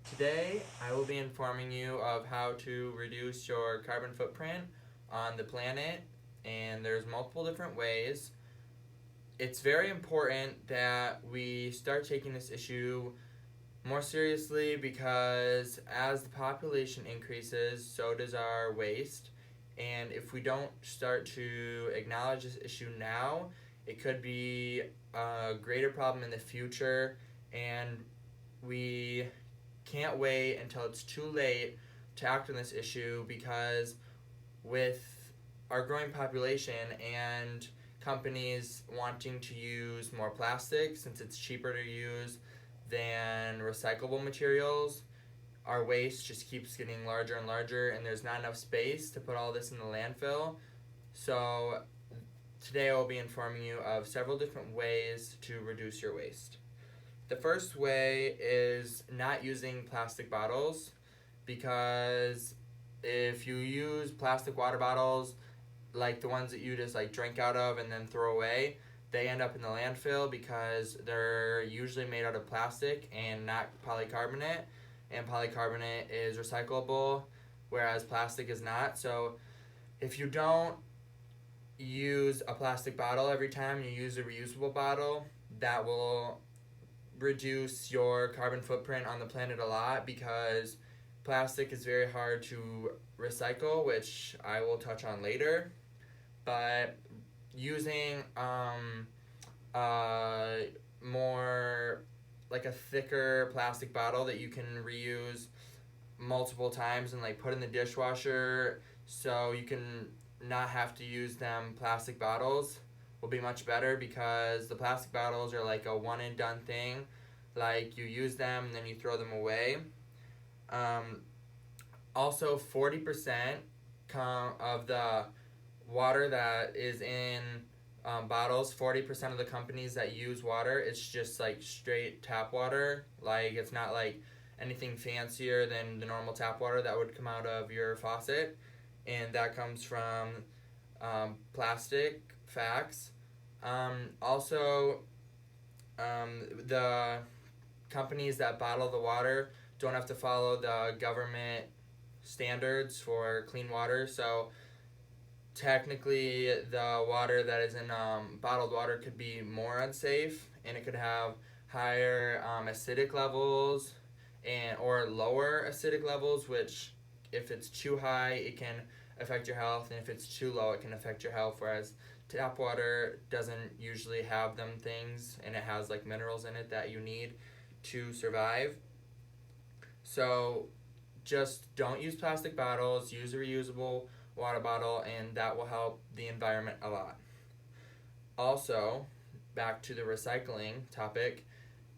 Today, I will be informing you of how to reduce your carbon footprint on the planet, and there's multiple different ways. It's very important that we start taking this issue more seriously because as the population increases, so does our waste. And if we don't start to acknowledge this issue now, it could be a greater problem in the future, and we can't wait until it's too late to act on this issue because with our growing population and companies wanting to use more plastic since it's cheaper to use than recyclable materials, our waste just keeps getting larger and larger, and there's not enough space to put all this in the landfill. So, today I will be informing you of several different ways to reduce your waste. The first way is not using plastic bottles because if you use plastic water bottles like the ones that you just like drink out of and then throw away, they end up in the landfill because they're usually made out of plastic and not polycarbonate, and polycarbonate is recyclable whereas plastic is not. So if you don't use a plastic bottle every time you use a reusable bottle, that will reduce your carbon footprint on the planet a lot because plastic is very hard to recycle, which I will touch on later. But using more like a thicker plastic bottle that you can reuse multiple times and like put in the dishwasher so you can not have to use them plastic bottles will be much better because the plastic bottles are like a one and done thing. Like you use them and then you throw them away. Um, Also, 40% of the water that is in bottles, 40% of the companies that use water, it's just like straight tap water. Like it's not like anything fancier than the normal tap water that would come out of your faucet. And that comes from plastic facts. Also, the companies that bottle the water don't have to follow the government standards for clean water. So technically, the water that is in bottled water could be more unsafe, and it could have higher acidic levels and or lower acidic levels. Which, if it's too high, it can affect your health, and if it's too low, it can affect your health. Whereas tap water doesn't usually have them things, and it has like minerals in it that you need to survive. So just don't use plastic bottles, use a reusable water bottle, and that will help the environment a lot. Also, back to the recycling topic,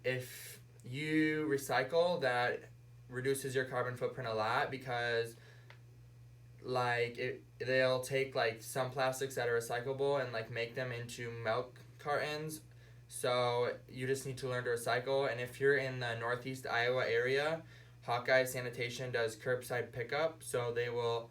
if you recycle, that reduces your carbon footprint a lot because they'll take like some plastics that are recyclable and like make them into milk cartons. So you just need to learn to recycle. And if you're in the Northeast Iowa area, Hawkeye Sanitation does curbside pickup. So they will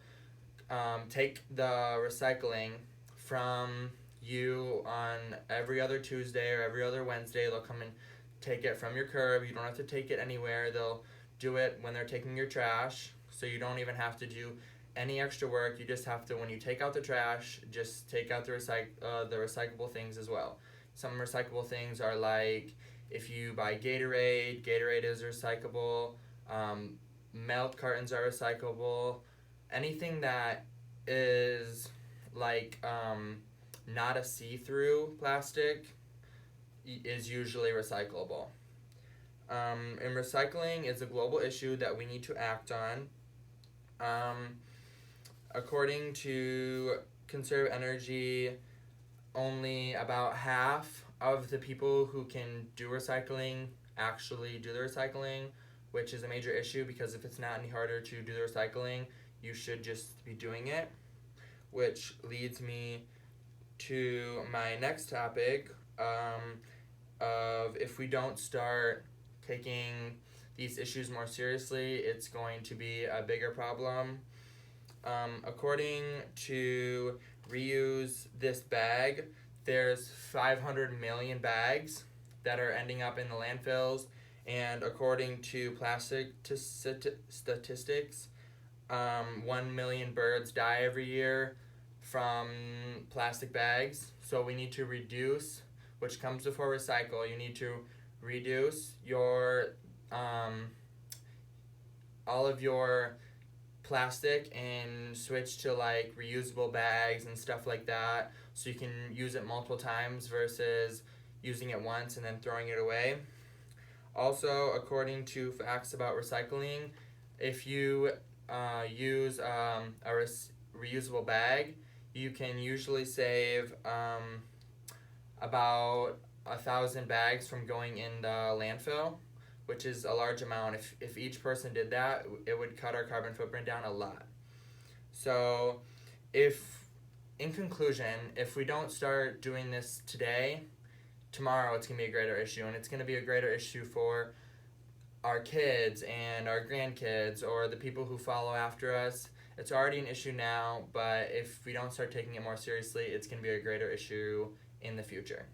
take the recycling from you on every other Tuesday or every other Wednesday. They'll come and take it from your curb. You don't have to take it anywhere. They'll do it when they're taking your trash. So you don't even have to do any extra work. You just have to, when you take out the trash, just take out the recyclable things as well. Some recyclable things are like if you buy Gatorade, Gatorade is recyclable. Milk cartons are recyclable. Anything that is like not a see-through plastic is usually recyclable. And recycling is a global issue that we need to act on. Um, According to Conserve Energy, only about half of the people who can do recycling actually do the recycling, which is a major issue because if it's not any harder to do the recycling, you should just be doing it. Which leads me to my next topic of if we don't start taking these issues more seriously, it's going to be a bigger problem. According to Reuse This Bag, there's 500 million bags that are ending up in the landfills, And according to statistics, 1 million birds die every year from plastic bags. So we need to reduce, which comes before recycle. You need to reduce your all of your plastic and switch to like reusable bags and stuff like that, so you can use it multiple times versus using it once and then throwing it away. Also, according to facts about recycling, if you use reusable bag, you can usually save about 1,000 bags from going in the landfill, which is a large amount. If each person did that, it would cut our carbon footprint down a lot. So, in conclusion, if we don't start doing this today, tomorrow it's going to be a greater issue, and it's going to be a greater issue for our kids and our grandkids or the people who follow after us. It's already an issue now, but if we don't start taking it more seriously, it's going to be a greater issue in the future.